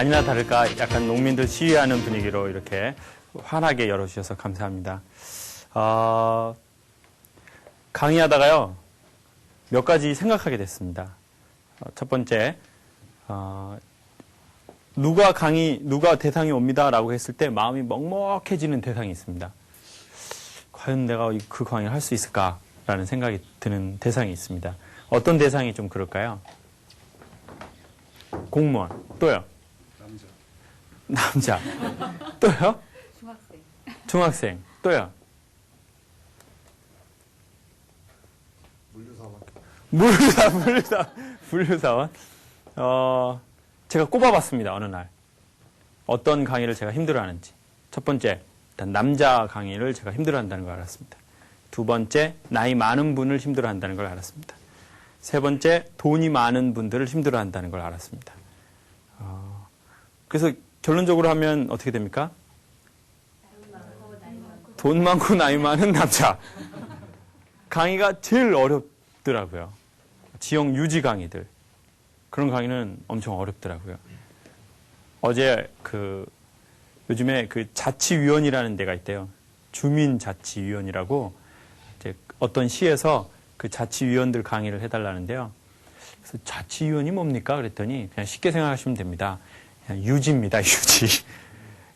아니나 다를까 약간 농민들 시위하는 분위기로 이렇게 환하게 열어주셔서 감사합니다. 강의하다가요, 몇 가지 생각하게 됐습니다. 첫 번째, 누가 대상이 옵니다라고 했을 때 마음이 먹먹해지는 대상이 있습니다. 과연 내가 그 강의를 할 수 있을까라는 생각이 드는 대상이 있습니다. 어떤 대상이 좀 그럴까요? 공무원. 또요? 남자. 또요? 중학생. 또요? 물류사원. 제가 꼽아봤습니다, 어느 날. 어떤 강의를 제가 힘들어하는지. 첫 번째, 일단 남자 강의를 제가 힘들어한다는 걸 알았습니다. 두 번째, 나이 많은 분을 힘들어한다는 걸 알았습니다. 세 번째, 돈이 많은 분들을 힘들어한다는 걸 알았습니다. 그래서 결론적으로 하면 어떻게 됩니까? 돈 많고 나이 많은 남자. 강의가 제일 어렵더라고요. 지역 유지 강의들. 그런 강의는 엄청 어렵더라고요. 어제 요즘에 자치위원이라는 데가 있대요. 주민자치위원이라고 이제 어떤 시에서 그 자치위원들 강의를 해달라는데요. 그래서 자치위원이 뭡니까? 그랬더니 그냥 쉽게 생각하시면 됩니다. 그냥 유지입니다, 유지.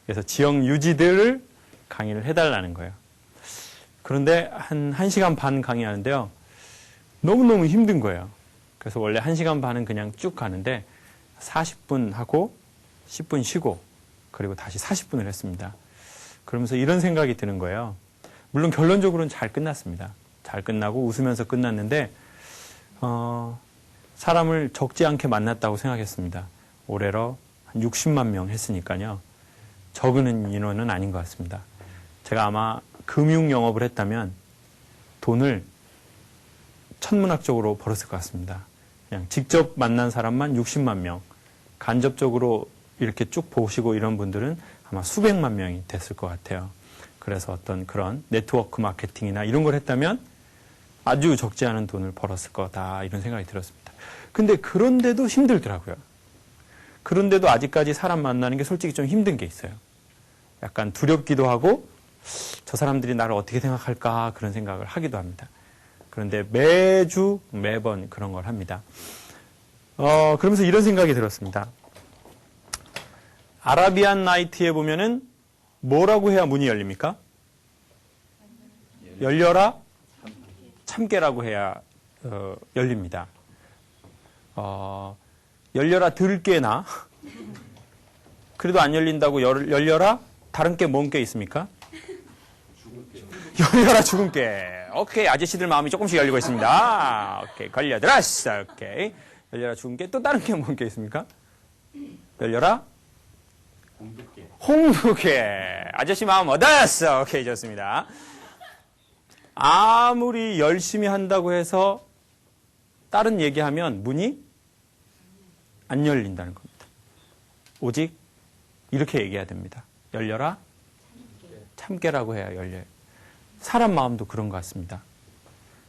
그래서 지역 유지들을 강의를 해달라는 거예요. 그런데 한 1시간 반 강의하는데요. 너무너무 힘든 거예요. 그래서 원래 1시간 반은 그냥 쭉 가는데 40분 하고 10분 쉬고 그리고 다시 40분을 했습니다. 그러면서 이런 생각이 드는 거예요. 물론 결론적으로는 잘 끝났습니다. 잘 끝나고 웃으면서 끝났는데 사람을 적지 않게 만났다고 생각했습니다. 올해로 한 60만 명 했으니까요. 적은 인원은 아닌 것 같습니다. 제가 아마 금융 영업을 했다면 돈을 천문학적으로 벌었을 것 같습니다. 그냥 직접 만난 사람만 60만 명, 간접적으로 이렇게 쭉 보시고 이런 분들은 아마 수백만 명이 됐을 것 같아요. 그래서 어떤 그런 네트워크 마케팅이나 이런 걸 했다면 아주 적지 않은 돈을 벌었을 거다 이런 생각이 들었습니다. 근데 그런데도 힘들더라고요. 그런데도 아직까지 사람 만나는 게 솔직히 좀 힘든 게 있어요. 약간 두렵기도 하고 저 사람들이 나를 어떻게 생각할까 그런 생각을 하기도 합니다. 그런데 매번 그런 걸 합니다. 그러면서 이런 생각이 들었습니다. 아라비안 나이트에 보면은 뭐라고 해야 문이 열립니까? 열려라 참깨라고 해야 열립니다. 열려라 들깨나 그래도 안 열린다고 열려라 다른 게 뭔 게 있습니까? 열려라 죽은 깨. 오케이. 아저씨들 마음이 조금씩 열리고 있습니다. 오케이. 걸려들었어. 오케이. 열려라 죽은 깨. 또 다른 게 뭔 게 있습니까? 열려라 홍두깨. 아저씨 마음 얻었어. 오케이. 좋습니다. 아무리 열심히 한다고 해서 다른 얘기하면 문이 안 열린다는 겁니다. 오직 이렇게 얘기해야 됩니다. 열려라 참깨라고 해야 열려요. 사람 마음도 그런 것 같습니다.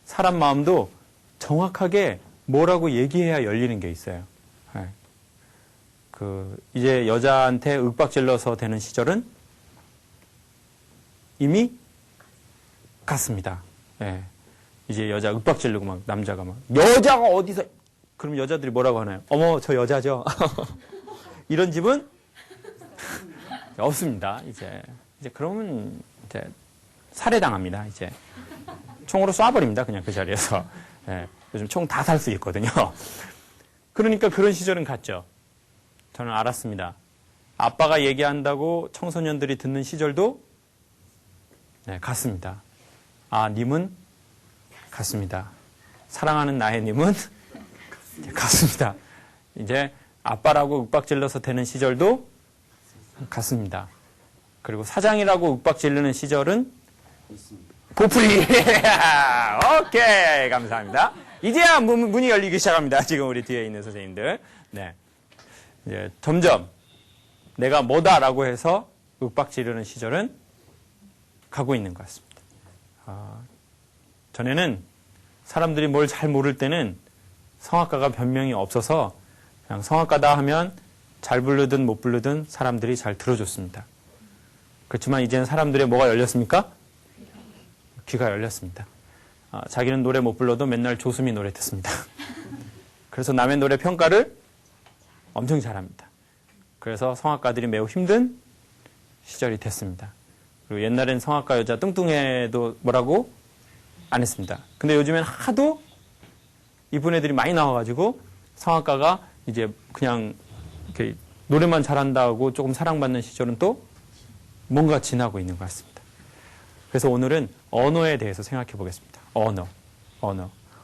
사람 마음도 정확하게 뭐라고 얘기해야 열리는 게 있어요. 네. 이제 여자한테 윽박질러서 되는 시절은 이미 갔습니다. 네. 이제 여자 윽박질르고 막 남자가 막 여자가 어디서 그럼 여자들이 뭐라고 하나요? 어머 저 여자죠. 이런 집은 없습니다. 이제 그러면 이제 살해당합니다. 이제 총으로 쏴버립니다. 그냥 그 자리에서. 예, 요즘 총 다 살 수 있거든요. 그러니까 그런 시절은 갔죠. 저는 알았습니다. 아빠가 얘기한다고 청소년들이 듣는 시절도 네, 갔습니다. 아, 님은 갔습니다. 사랑하는 나의 님은 갔습니다. 이제 아빠라고 윽박질러서 되는 시절도 갔습니다. 그리고 사장이라고 윽박지르는 시절은 보풀이. 오케이. 감사합니다. 이제야 문이 열리기 시작합니다. 지금 우리 뒤에 있는 선생님들. 네. 이제 점점 내가 뭐다라고 해서 윽박지르는 시절은 가고 있는 것 같습니다. 전에는 사람들이 뭘 잘 모를 때는 성악가가 변명이 없어서 그냥 성악가다 하면 잘 부르든 못 부르든 사람들이 잘 들어줬습니다. 그렇지만 이제는 사람들의 뭐가 열렸습니까? 귀가 열렸습니다. 자기는 노래 못 불러도 맨날 조수미 노래 듣습니다. 그래서 남의 노래 평가를 엄청 잘합니다. 그래서 성악가들이 매우 힘든 시절이 됐습니다. 그리고 옛날엔 성악가 여자 뚱뚱해도 뭐라고 안 했습니다. 근데 요즘엔 하도 이쁜 애들이 많이 나와가지고 성악가가 이제 그냥 이렇게 노래만 잘한다고 조금 사랑받는 시절은 또 뭔가 지나고 있는 것 같습니다. 그래서 오늘은 언어에 대해서 생각해 보겠습니다.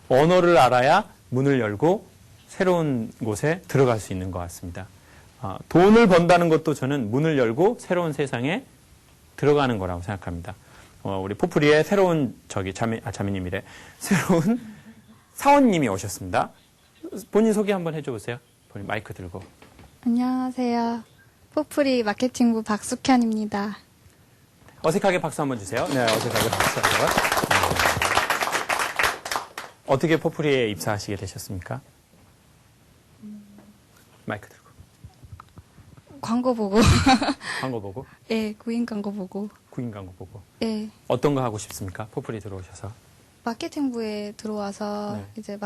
언어를 알아야 문을 열고 새로운 곳에 들어갈 수 있는 것 같습니다. 돈을 번다는 것도 저는 문을 열고 새로운 세상에 들어가는 거라고 생각합니다. 우리 포프리의 새로운 자매님이래. 새로운 사원님이 오셨습니다. 본인 소개 한번 해줘 보세요. 본인 마이크 들고. 안녕하세요. 포프리 마케팅부 박숙현입니다. 어색하게 박수 한번 주세요. 네, 어색하게 박수 한번. 어떻게 포프리에 입사하시게 되셨습니까? 마이크 들고. 광고 보고. 광고 보고? 네, 구인 광고 보고. 구인 광고 보고. 네. 어떤 거 하고 싶습니까? 포프리 들어오셔서. 마케팅부에 들어와서 네. 이제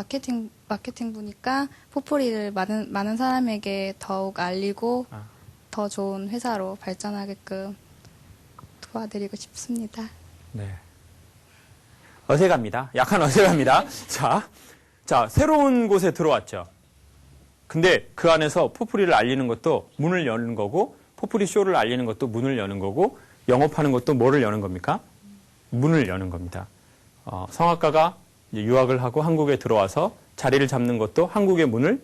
마케팅부니까 포프리를 많은 사람에게 더욱 알리고 더 좋은 회사로 발전하게끔 도와드리고 싶습니다. 네. 어색합니다. 약간 어색합니다. 자, 새로운 곳에 들어왔죠. 근데 그 안에서 포프리를 알리는 것도 문을 여는 거고, 포프리 쇼를 알리는 것도 문을 여는 거고, 영업하는 것도 뭐를 여는 겁니까? 문을 여는 겁니다. 성악가가 이제 유학을 하고 한국에 들어와서 자리를 잡는 것도 한국의 문을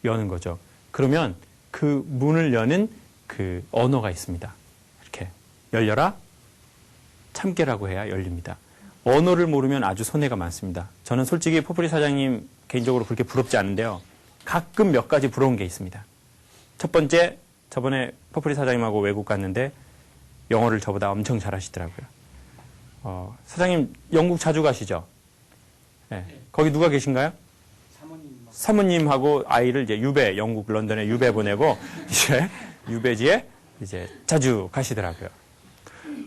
여는 거죠. 그러면 그 문을 여는 그 언어가 있습니다. 이렇게 열려라, 참깨라고 해야 열립니다. 언어를 모르면 아주 손해가 많습니다. 저는 솔직히 포프리 사장님 개인적으로 그렇게 부럽지 않은데요. 가끔 몇 가지 부러운 게 있습니다. 첫 번째, 저번에 포프리 사장님하고 외국 갔는데 영어를 저보다 엄청 잘하시더라고요. 사장님 영국 자주 가시죠? 네. 거기 누가 계신가요? 사모님하고 아이를 이제 유배, 영국 런던에 유배 보내고 이제 유배지에 이제 자주 가시더라고요.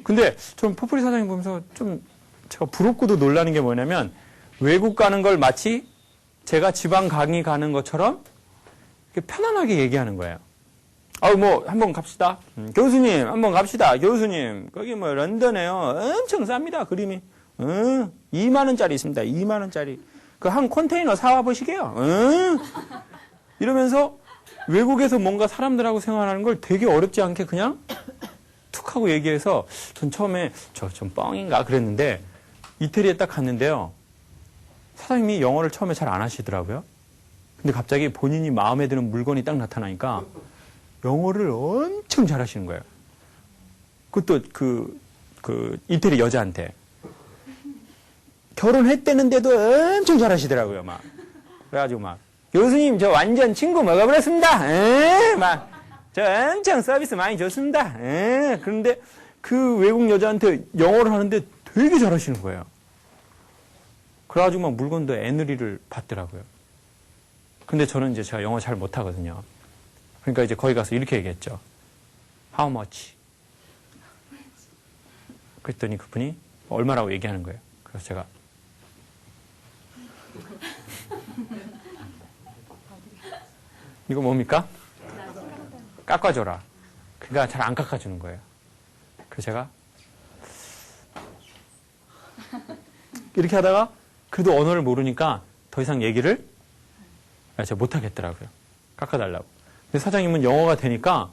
근데 좀 포프리 사장님 보면서 좀 제가 부럽고도 놀라는 게 뭐냐면 외국 가는 걸 마치 제가 지방 강의 가는 것처럼 이렇게 편안하게 얘기하는 거예요. 한번 갑시다. 교수님, 한번 갑시다. 교수님, 거기 런던에요. 엄청 쌉니다. 그림이. 2만원짜리 있습니다. 2만원짜리. 그 한 컨테이너 사와 보시게요. 이러면서 외국에서 뭔가 사람들하고 생활하는 걸 되게 어렵지 않게 그냥 툭 하고 얘기해서 전 처음에 좀 뻥인가 그랬는데 이태리에 딱 갔는데요. 사장님이 영어를 처음에 잘 안 하시더라고요. 근데 갑자기 본인이 마음에 드는 물건이 딱 나타나니까 영어를 엄청 잘하시는 거예요. 그것도 그 이태리 여자한테 결혼했대는데도 엄청 잘하시더라고요. 막 그래가지고 막 교수님 저 완전 친구 먹어버렸습니다. 막 저 엄청 서비스 많이 줬습니다. 그런데 그 외국 여자한테 영어를 하는데 되게 잘하시는 거예요. 그래가지고 막 물건도 애누리를 받더라고요. 근데 저는 이제 제가 영어 잘 못하거든요. 그러니까 이제 거기 가서 이렇게 얘기했죠. How much? 그랬더니 그분이 얼마라고 얘기하는 거예요. 그래서 제가 이거 뭡니까? 깎아줘라. 그러니까 잘 안 깎아주는 거예요. 그래서 제가 이렇게 하다가 그래도 언어를 모르니까 더 이상 얘기를 제가 못하겠더라고요. 깎아달라고. 근데 사장님은 영어가 되니까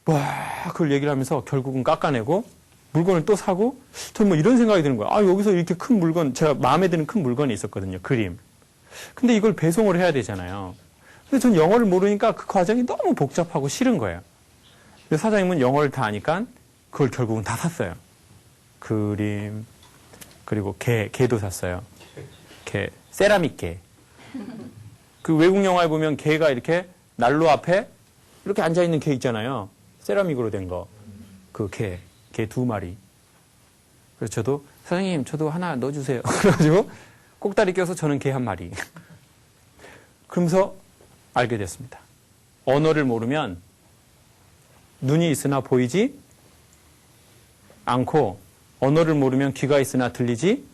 그걸 얘기를 하면서 결국은 깎아내고 물건을 또 사고 전 뭐 이런 생각이 드는 거예요. 여기서 이렇게 큰 물건, 제가 마음에 드는 큰 물건이 있었거든요. 그림. 근데 이걸 배송을 해야 되잖아요. 근데 전 영어를 모르니까 그 과정이 너무 복잡하고 싫은 거예요. 근데 사장님은 영어를 다 아니까 그걸 결국은 다 샀어요. 그림, 그리고 개도 샀어요. 세라믹 개. 그 외국 영화에 보면 개가 이렇게 난로 앞에 이렇게 앉아있는 개 있잖아요. 세라믹으로 된 거. 그 개 2마리. 그래서 저도, 사장님, 저도 하나 넣어주세요. 그래가지고 꼭다리 껴서 저는 개 1마리. 그러면서 알게 됐습니다. 언어를 모르면 눈이 있으나 보이지 않고 언어를 모르면 귀가 있으나 들리지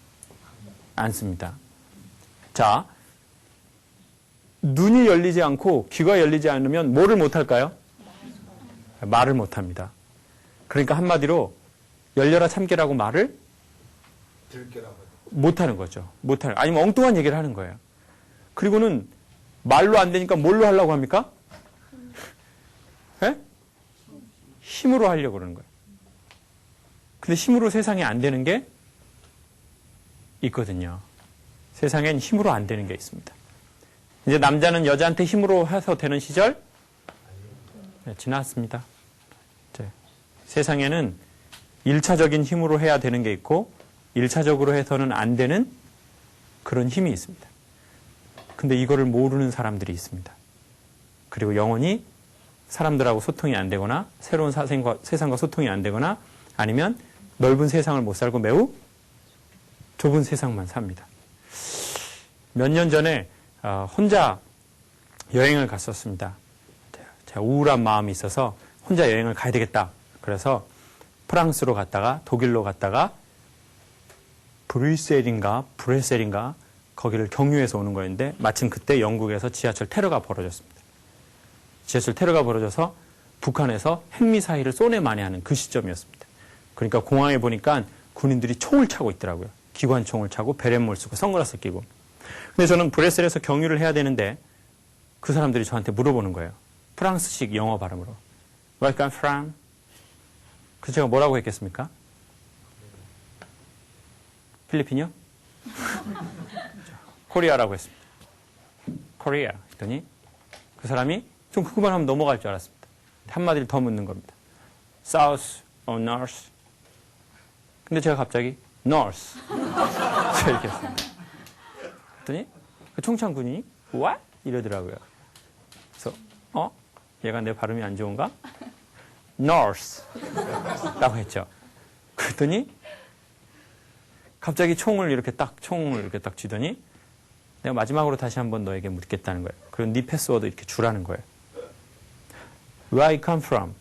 않습니다. 자, 눈이 열리지 않고 귀가 열리지 않으면 뭐를 못할까요? 말을 못합니다. 그러니까 한마디로 열려라 참깨라고 말을 못하는 거죠. 못하는, 아니면 엉뚱한 얘기를 하는 거예요. 그리고는 말로 안 되니까 뭘로 하려고 합니까? 예? 힘으로 하려고 그러는 거예요. 근데 힘으로 세상에 안 되는 게 있거든요. 세상엔 힘으로 안 되는 게 있습니다. 이제 남자는 여자한테 힘으로 해서 되는 시절 네, 지났습니다. 이제 세상에는 1차적인 힘으로 해야 되는 게 있고 1차적으로 해서는 안 되는 그런 힘이 있습니다. 근데 이거를 모르는 사람들이 있습니다. 그리고 영원히 사람들하고 소통이 안 되거나 새로운 세상과 소통이 안 되거나 아니면 넓은 세상을 못 살고 매우 좁은 세상만 삽니다. 몇 년 전에 혼자 여행을 갔었습니다. 제가 우울한 마음이 있어서 혼자 여행을 가야 되겠다. 그래서 프랑스로 갔다가 독일로 갔다가 브뤼셀인가 브레셀인가 거기를 경유해서 오는 거였는데 마침 그때 영국에서 지하철 테러가 벌어졌습니다. 지하철 테러가 벌어져서 북한에서 핵미사일을 쏘내 만회하는 그 시점이었습니다. 그러니까 공항에 보니까 군인들이 총을 차고 있더라고요. 기관총을 차고 베렛모를 쓰고 선글라스를 끼고. 근데 저는 브레셀에서 경유를 해야 되는데 그 사람들이 저한테 물어보는 거예요. 프랑스식 영어 발음으로. Welcome from. 그래서 제가 뭐라고 했겠습니까? 필리핀이요? 코리아라고 했습니다. 코리아 했더니 그 사람이 좀 그거만 하면 넘어갈 줄 알았습니다. 한마디를 더 묻는 겁니다. South or North? 근데 제가 갑자기 North. 이렇게 했습니다. 그랬더니 그 총창 군인이 What? 이러더라고요. 그래서 얘가 내 발음이 안 좋은가? North 라고 했죠. 그랬더니 갑자기 총을 이렇게 딱 쥐더니 내가 마지막으로 다시 한번 너에게 묻겠다는 거예요. 그리고 네 패스워드 이렇게 주라는 거예요. Where I come from?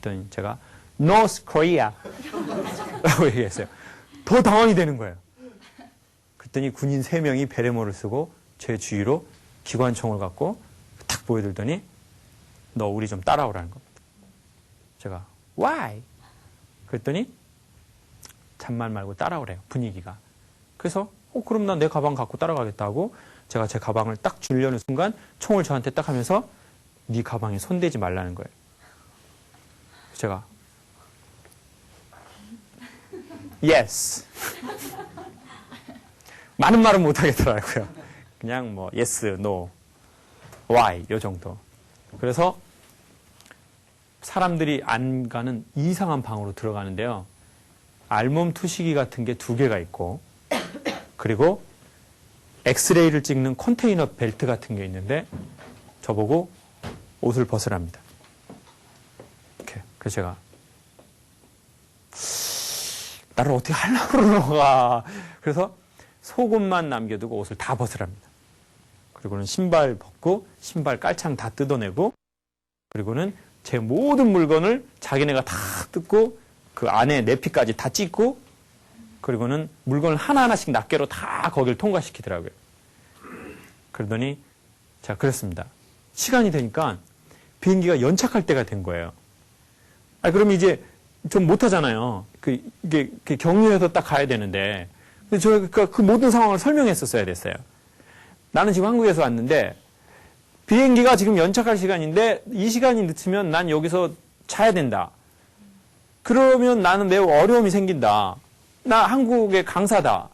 그랬더니 제가 North Korea 라고 얘기했어요. 더 당황이 되는 거예요. 그랬더니 군인 3명이 베레모를 쓰고 제 주위로 기관총을 갖고 탁 보여들더니 너 우리 좀 따라오라는 겁니다. 제가 Why? 그랬더니 잔말 말고 따라오래요. 분위기가. 그래서 그럼 난 내 가방 갖고 따라가겠다 하고 제가 제 가방을 딱 주려는 순간 총을 저한테 딱 하면서 네 가방에 손대지 말라는 거예요. 제가 Yes. 많은 말은 못 하겠더라고요. 그냥 뭐 yes, no, why 요 정도. 그래서 사람들이 안 가는 이상한 방으로 들어가는데요. 알몸 투시기 같은 게 2개가 있고 그리고 엑스레이를 찍는 컨테이너 벨트 같은 게 있는데 저보고 옷을 벗으랍니다. 이렇게. 그래서 제가 나를 어떻게 하려고 그러는가. 그래서 속옷만 남겨두고 옷을 다 벗으랍니다. 그리고는 신발 벗고 신발 깔창 다 뜯어내고 그리고는 제 모든 물건을 자기네가 다 뜯고 그 안에 내피까지 다 찢고 그리고는 물건을 하나하나씩 낱개로 다 거길 통과시키더라고요. 그러더니 자 그랬습니다. 시간이 되니까 비행기가 연착할 때가 된 거예요. 그럼 이제 좀 못하잖아요. 이게 경유해서 딱 가야 되는데 근데 제가 그 모든 상황을 설명했었어야 됐어요. 나는 지금 한국에서 왔는데 비행기가 지금 연착할 시간인데 이 시간이 늦으면 난 여기서 자야 된다. 그러면 나는 매우 어려움이 생긴다. 나 한국의 강사다.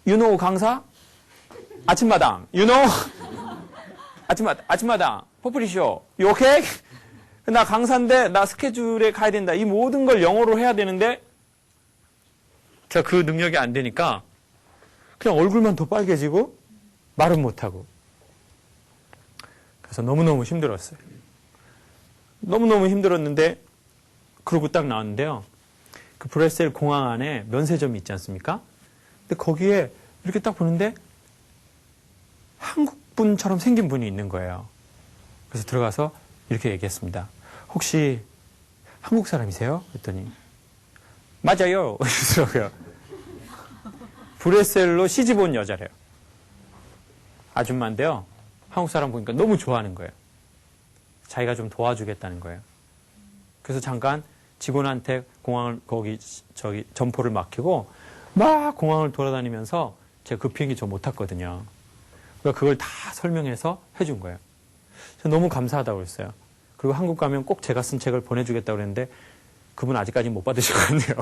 You know 강사? 아침마당. You know? 아침마당. 포프리쇼. You okay? 나 강사인데 나 스케줄에 가야 된다. 이 모든 걸 영어로 해야 되는데 제가 그 능력이 안 되니까 그냥 얼굴만 더 빨개지고 말은 못하고 그래서 너무너무 힘들었어요. 너무너무 힘들었는데 그러고 딱 나왔는데요. 그 브뤼셀 공항 안에 면세점이 있지 않습니까? 근데 거기에 이렇게 딱 보는데 한국 분처럼 생긴 분이 있는 거예요. 그래서 들어가서 이렇게 얘기했습니다. 혹시 한국 사람이세요? 그랬더니 맞아요. 이러더라고요. 브뤼셀로 시집 온 여자래요. 아줌마인데요. 한국 사람 보니까 너무 좋아하는 거예요. 자기가 좀 도와주겠다는 거예요. 그래서 잠깐 직원한테 공항을 점포를 맡기고 막 공항을 돌아다니면서 제가 그 비행기 저 못 탔거든요. 그러니까 그걸 다 설명해서 해준 거예요. 저 너무 감사하다고 그랬어요. 그리고 한국 가면 꼭 제가 쓴 책을 보내주겠다고 그랬는데 그분 아직까지 못 받으실 것 같네요.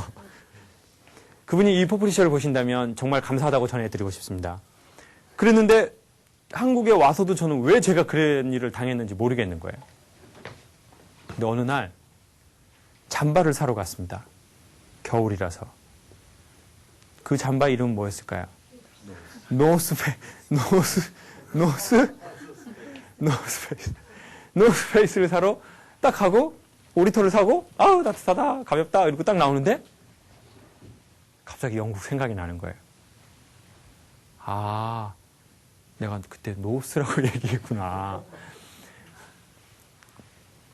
그분이 이 포프리셔를 보신다면 정말 감사하다고 전해드리고 싶습니다. 그랬는데 한국에 와서도 저는 왜 제가 그런 일을 당했는지 모르겠는 거예요. 근데 어느 날 잠바를 사러 갔습니다. 겨울이라서. 그 잠바 이름은 뭐였을까요? 노스페이스를 사러 딱 가고 오리털을 사고 아우 따뜻하다 가볍다 이러고 딱 나오는데 갑자기 영국 생각이 나는 거예요. 아, 내가 그때 노스라고 얘기했구나.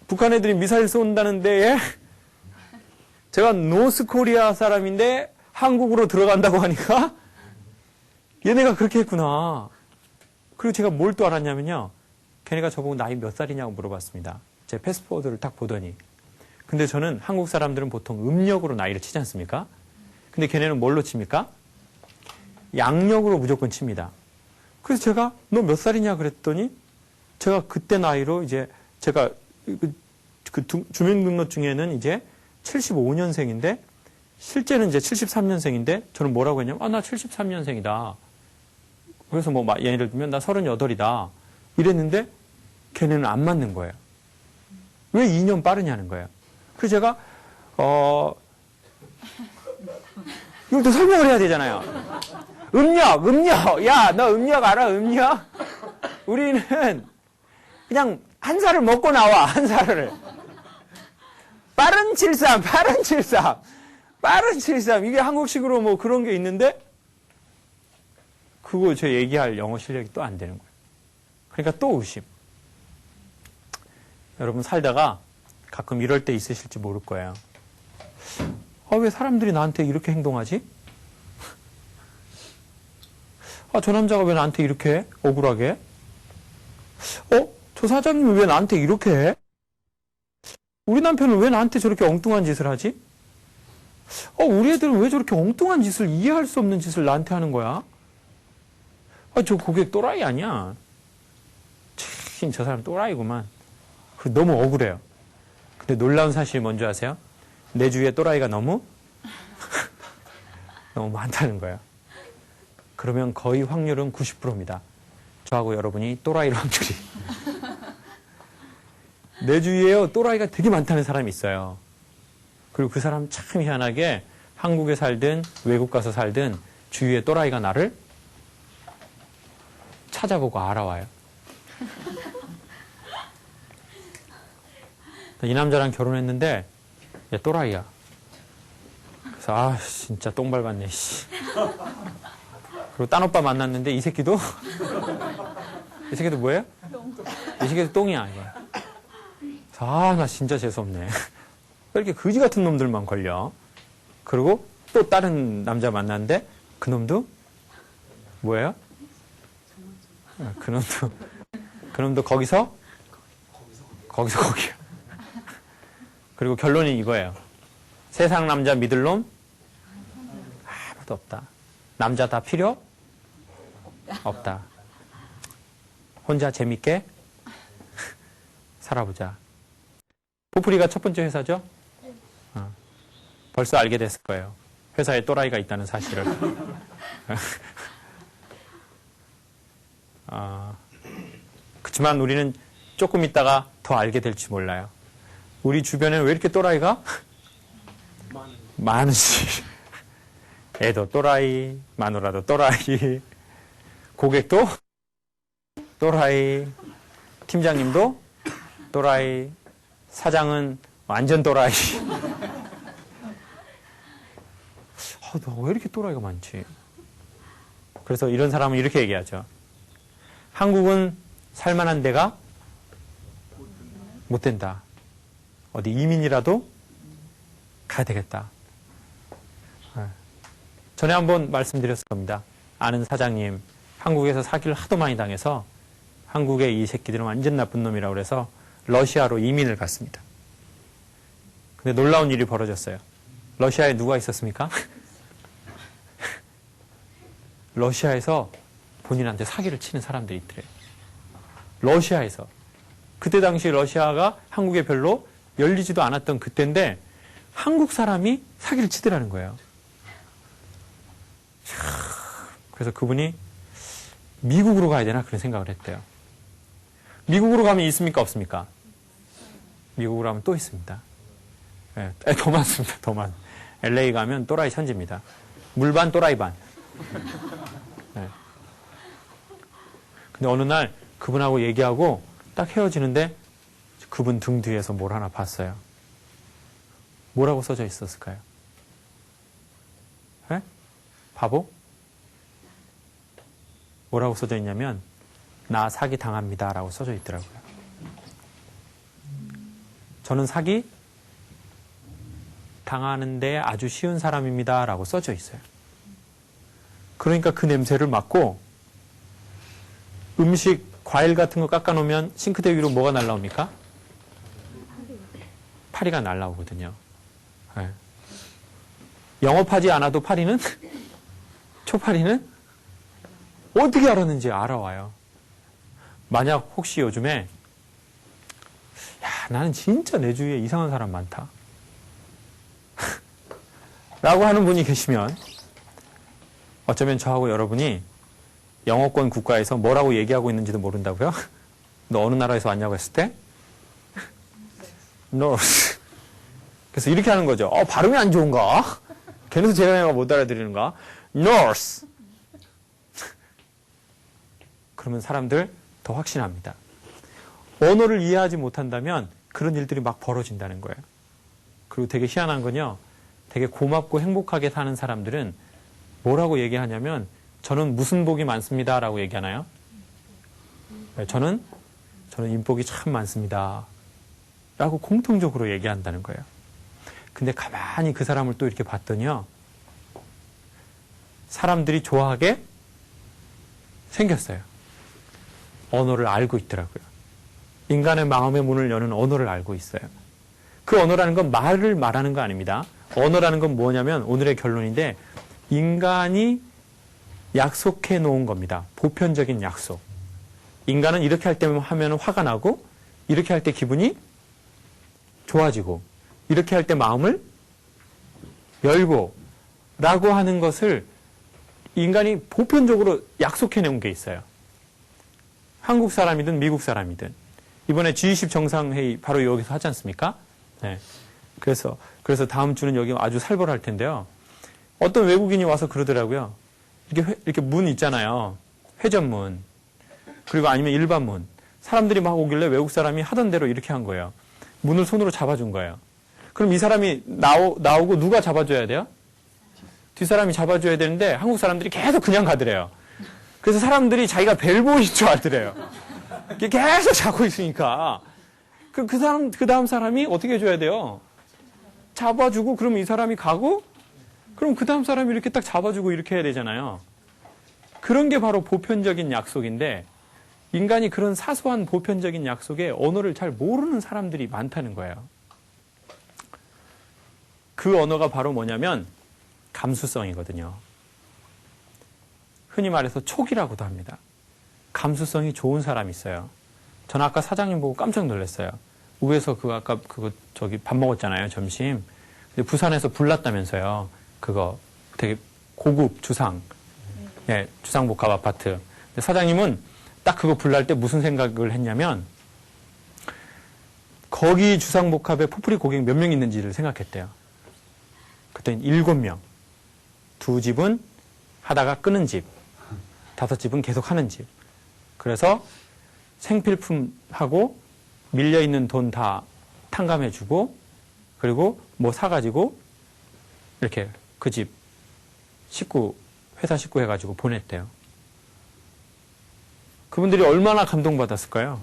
북한 애들이 미사일 쏜다는데 제가 노스 코리아 사람인데 한국으로 들어간다고 하니까 얘네가 그렇게 했구나. 그리고 제가 뭘 또 알았냐면요. 걔네가 저보고 나이 몇 살이냐고 물어봤습니다. 제 패스포드를 딱 보더니. 근데 저는 한국 사람들은 보통 음력으로 나이를 치지 않습니까? 근데 걔네는 뭘로 칩니까? 양력으로 무조건 칩니다. 그래서 제가 너 몇 살이냐 그랬더니 제가 그때 나이로 이제 제가 그 주민등록증에는 이제 75년생인데 실제는 이제 73년생인데 저는 뭐라고 했냐면 아, 나 73년생이다. 그래서 뭐 예를 들면 나 38이다. 이랬는데 걔네는 안 맞는 거예요. 왜 2년 빠르냐는 거예요. 그래서 제가 이걸 또 설명을 해야 되잖아요. 음력. 야, 너 음력 알아? 음력? 우리는 그냥 한 살을 먹고 나와. 한 살을. 빠른 73. 이게 한국식으로 뭐 그런 게 있는데 그거 저 얘기할 영어 실력이 또 안 되는 거예요. 그러니까 또 의심. 여러분 살다가 가끔 이럴 때 있으실지 모를 거예요. 왜 사람들이 나한테 이렇게 행동하지? 저 남자가 왜 나한테 이렇게 해? 억울하게? 저 사장님은 왜 나한테 이렇게 해? 우리 남편은 왜 나한테 저렇게 엉뚱한 짓을 하지? 우리 애들은 왜 저렇게 엉뚱한 짓을 이해할 수 없는 짓을 나한테 하는 거야? 저 고객 또라이 아니야? 참, 저 사람 또라이구만. 너무 억울해요. 근데 놀라운 사실이 뭔지 아세요? 내 주위에 또라이가 너무 많다는 거예요. 그러면 거의 확률은 90%입니다. 저하고 여러분이 또라이일 확률이. 내 주위에요, 또라이가 되게 많다는 사람이 있어요. 그리고 그 사람 참 희한하게 한국에 살든 외국 가서 살든 주위에 또라이가 나를 찾아보고 알아와요. 이 남자랑 결혼했는데 얘 또라이야. 그래서 진짜 똥 밟았네. 씨. 그리고 딴 오빠 만났는데 이 새끼도 뭐예요? 이 새끼도 똥이야 이거. 그래서 나 진짜 재수없네. 왜 이렇게 거지 같은 놈들만 걸려? 그리고 또 다른 남자 만났는데 그 놈도 뭐예요? 그 놈도 거기야. 그리고 결론이 이거예요. 세상 남자 믿을 놈 아무도 없다. 남자 다 필요 없다. 혼자 재밌게 살아보자. 포프리가 첫 번째 회사죠? 벌써 알게 됐을 거예요. 회사에 또라이가 있다는 사실을. 그렇지만 우리는 조금 있다가 더 알게 될지 몰라요. 우리 주변에 왜 이렇게 또라이가 많은지. 애도 또라이, 마누라도 또라이, 고객도 또라이, 팀장님도 또라이, 사장은 완전 또라이. 너 왜 이렇게 또라이가 많지? 그래서 이런 사람은 이렇게 얘기하죠. 한국은 살만한 데가 못 된다. 어디 이민이라도 가야 되겠다. 전에 한번 말씀드렸을 겁니다. 아는 사장님, 한국에서 사기를 하도 많이 당해서 한국의 이 새끼들은 완전 나쁜 놈이라고 그래서 러시아로 이민을 갔습니다. 근데 놀라운 일이 벌어졌어요. 러시아에 누가 있었습니까? 러시아에서 본인한테 사기를 치는 사람들이 있더래요. 러시아에서. 그때 당시 러시아가 한국에 별로 열리지도 않았던 그때인데 한국 사람이 사기를 치더라는 거예요. 그래서 그분이 미국으로 가야 되나 그런 생각을 했대요. 미국으로 가면 있습니까? 없습니까? 미국으로 가면 또 있습니다. 네, 더 많습니다. 더 많. LA 가면 또라이 천지입니다. 물반 또라이 반. 네. 근데 어느 날 그분하고 얘기하고 딱 헤어지는데 그분 등 뒤에서 뭘 하나 봤어요. 뭐라고 써져 있었을까요? 네? 바보? 뭐라고 써져 있냐면 나 사기 당합니다 라고 써져 있더라고요. 저는 사기 당하는데 아주 쉬운 사람입니다 라고 써져 있어요. 그러니까 그 냄새를 맡고 음식, 과일 같은 거 깎아놓으면 싱크대 위로 뭐가 날라옵니까? 파리가 날라오거든요. 네. 영업하지 않아도 파리는? 초파리는? 어떻게 알았는지 알아와요. 만약 혹시 요즘에 야, 나는 진짜 내 주위에 이상한 사람 많다. 라고 하는 분이 계시면 어쩌면 저하고 여러분이 영어권 국가에서 뭐라고 얘기하고 있는지도 모른다고요? 너 어느 나라에서 왔냐고 했을 때? North. 그래서 이렇게 하는 거죠. 발음이 안 좋은가? 걔네도 제가 못 알아들리는가? North. 그러면 사람들 더 확신합니다. 언어를 이해하지 못한다면 그런 일들이 막 벌어진다는 거예요. 그리고 되게 희한한 건요. 되게 고맙고 행복하게 사는 사람들은 뭐라고 얘기하냐면 저는 무슨 복이 많습니다 라고 얘기하나요? 저는 인복이 참 많습니다 라고 공통적으로 얘기한다는 거예요. 근데 가만히 그 사람을 또 이렇게 봤더니요. 사람들이 좋아하게 생겼어요. 언어를 알고 있더라고요. 인간의 마음의 문을 여는 언어를 알고 있어요. 그 언어라는 건 말을 말하는 거 아닙니다. 언어라는 건 뭐냐면 오늘의 결론인데 인간이 약속해 놓은 겁니다. 보편적인 약속. 인간은 이렇게 할 때 하면 화가 나고 이렇게 할 때 기분이 좋아지고 이렇게 할 때 마음을 열고 라고 하는 것을 인간이 보편적으로 약속해 놓은 게 있어요. 한국 사람이든 미국 사람이든 이번에 G20 정상회의 바로 여기서 하지 않습니까? 네. 그래서 다음 주는 여기 아주 살벌할 텐데요. 어떤 외국인이 와서 그러더라고요. 이렇게 문 있잖아요. 회전문. 그리고 아니면 일반 문. 사람들이 막 오길래 외국 사람이 하던 대로 이렇게 한 거예요. 문을 손으로 잡아준 거예요. 그럼 이 사람이 나오고 누가 잡아줘야 돼요? 뒷사람이 잡아줘야 되는데 한국 사람들이 계속 그냥 가더래요. 그래서 사람들이 자기가 벨보이인 줄 알더래요. 계속 잡고 있으니까. 그 다음 사람이 어떻게 해줘야 돼요? 잡아주고, 그러면 이 사람이 가고, 그럼 그 다음 사람이 이렇게 딱 잡아주고 이렇게 해야 되잖아요. 그런 게 바로 보편적인 약속인데, 인간이 그런 사소한 보편적인 약속에 언어를 잘 모르는 사람들이 많다는 거예요. 그 언어가 바로 뭐냐면, 감수성이거든요. 흔히 말해서 촉이라고도 합니다. 감수성이 좋은 사람이 있어요. 전 아까 사장님 보고 깜짝 놀랐어요. 위에서 아까 밥 먹었잖아요, 점심. 근데 부산에서 불났다면서요. 그거 되게 고급 주상. 예, 주상복합 아파트. 근데 사장님은 딱 그거 불날 때 무슨 생각을 했냐면, 거기 주상복합에 포프리 고객 몇 명 있는지를 생각했대요. 그랬더니 7명. 2집은 하다가 끄는 집. 5집은 계속 하는 집. 그래서 생필품하고 밀려있는 돈 다 탕감해주고 그리고 뭐 사가지고 이렇게 그 집 회사 식구 해가지고 보냈대요. 그분들이 얼마나 감동받았을까요?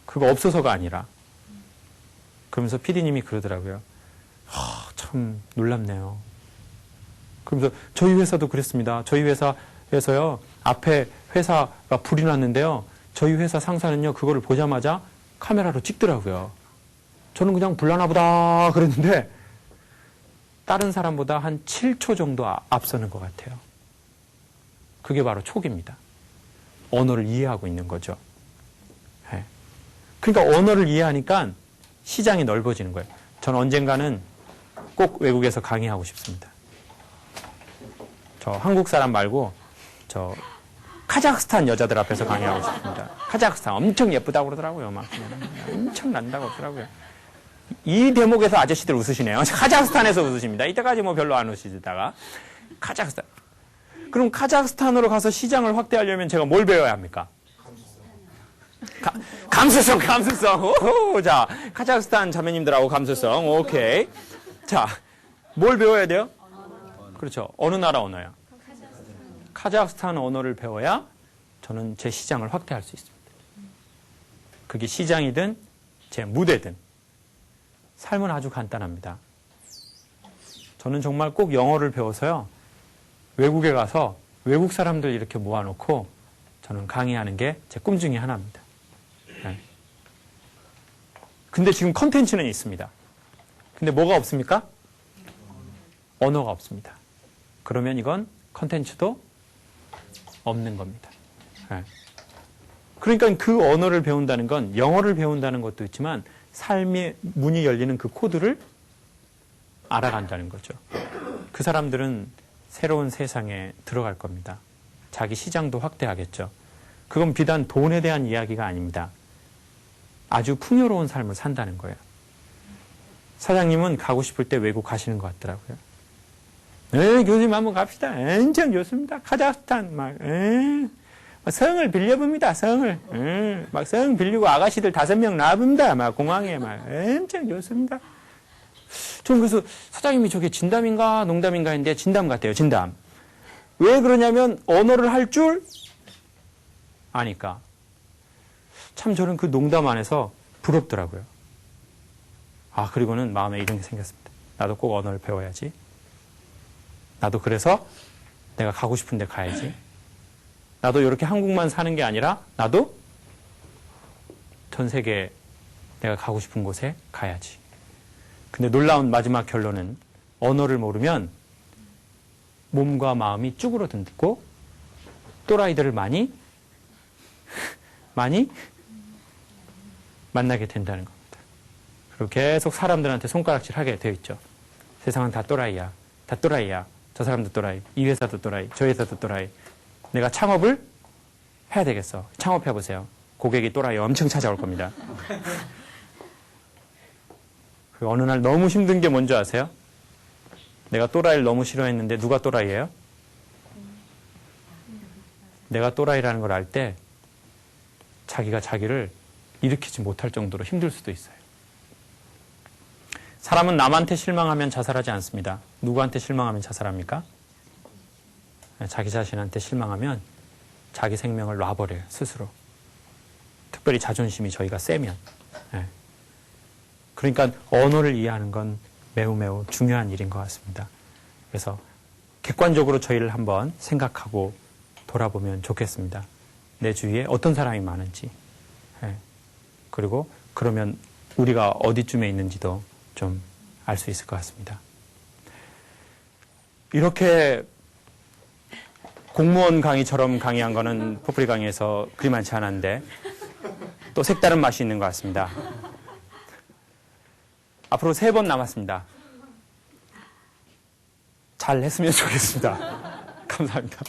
그거 없어서가 아니라. 그러면서 PD님이 그러더라고요. 참 놀랍네요. 그러면서 저희 회사도 그랬습니다. 저희 회사에서요, 앞에 회사가 불이 났는데요, 저희 회사 상사는요, 그거를 보자마자 카메라로 찍더라고요. 저는 그냥 불나나 보다 그랬는데 다른 사람보다 한 7초 정도 앞서는 것 같아요. 그게 바로 촉입니다. 언어를 이해하고 있는 거죠. 네. 그러니까 언어를 이해하니까 시장이 넓어지는 거예요. 전 언젠가는 꼭 외국에서 강의하고 싶습니다. 저 한국 사람 말고 저 카자흐스탄 여자들 앞에서 강의하고 싶습니다. 카자흐스탄 엄청 예쁘다고 그러더라고요. 막 엄청 난다고 그러더라고요. 이 대목에서 아저씨들 웃으시네요. 카자흐스탄에서 웃으십니다. 이때까지 뭐 별로 안 웃으시다가 카자흐스탄. 그럼 카자흐스탄으로 가서 시장을 확대하려면 제가 뭘 배워야 합니까? 감수성. 오호, 자, 카자흐스탄 자매님들하고 감수성. 오케이. 자, 뭘 배워야 돼요? 그렇죠. 어느 나라 언어요? 카자흐스탄 언어를 배워야 저는 제 시장을 확대할 수 있습니다. 그게 시장이든 제 무대든 삶은 아주 간단합니다. 저는 정말 꼭 영어를 배워서요, 외국에 가서 외국 사람들 이렇게 모아놓고 저는 강의하는 게 제 꿈 중에 하나입니다. 네. 근데 지금 컨텐츠는 있습니다. 근데 뭐가 없습니까? 언어가 없습니다. 그러면 이건 컨텐츠도 없는 겁니다. 네. 그러니까 그 언어를 배운다는 건 영어를 배운다는 것도 있지만 삶의 문이 열리는 그 코드를 알아간다는 거죠. 그 사람들은 새로운 세상에 들어갈 겁니다. 자기 시장도 확대하겠죠. 그건 비단 돈에 대한 이야기가 아닙니다. 아주 풍요로운 삶을 산다는 거예요. 사장님은 가고 싶을 때 외국 가시는 것 같더라고요. 네, 교수님 한번 갑시다. 엄청 좋습니다. 카자흐스탄 막 성을 빌려봅니다. 성을 막 성 빌리고 아가씨들 5명 놔봅니다. 막 공항에 막 엄청 좋습니다. 전 그래서 사장님이 저게 진담인가 농담인가 했는데 진담 같대요. 진담. 왜 그러냐면 언어를 할 줄 아니까. 참 저는 그 농담 안에서 부럽더라고요. 아, 그리고는 마음에 이런 게 생겼습니다. 나도 꼭 언어를 배워야지. 나도 그래서 내가 가고 싶은 데 가야지. 나도 이렇게 한국만 사는 게 아니라 나도 전 세계 내가 가고 싶은 곳에 가야지. 근데 놀라운 마지막 결론은 언어를 모르면 몸과 마음이 쭈그러든고 또라이들을 많이 만나게 된다는 겁니다. 그리고 계속 사람들한테 손가락질하게 되어 있죠. 세상은 다 또라이야. 다 또라이야. 저 사람도 또라이. 이 회사도 또라이. 저 회사도 또라이. 내가 창업을 해야 되겠어. 창업해보세요. 고객이 또라이 엄청 찾아올 겁니다. 그 어느 날 너무 힘든 게 뭔지 아세요? 내가 또라이를 너무 싫어했는데 누가 또라이예요? 내가 또라이라는 걸 알 때 자기가 자기를 일으키지 못할 정도로 힘들 수도 있어요. 사람은 남한테 실망하면 자살하지 않습니다. 누구한테 실망하면 자살합니까? 자기 자신한테 실망하면 자기 생명을 놔버려요. 스스로. 특별히 자존심이 저희가 세면. 그러니까 언어를 이해하는 건 매우 매우 중요한 일인 것 같습니다. 그래서 객관적으로 저희를 한번 생각하고 돌아보면 좋겠습니다. 내 주위에 어떤 사람이 많은지. 그리고 그러면 우리가 어디쯤에 있는지도 좀 알 수 있을 것 같습니다. 이렇게 공무원 강의처럼 강의한 거는 포프리 강의에서 그리 많지 않았는데 또 색다른 맛이 있는 것 같습니다. 앞으로 3번 남았습니다. 잘 했으면 좋겠습니다. 감사합니다.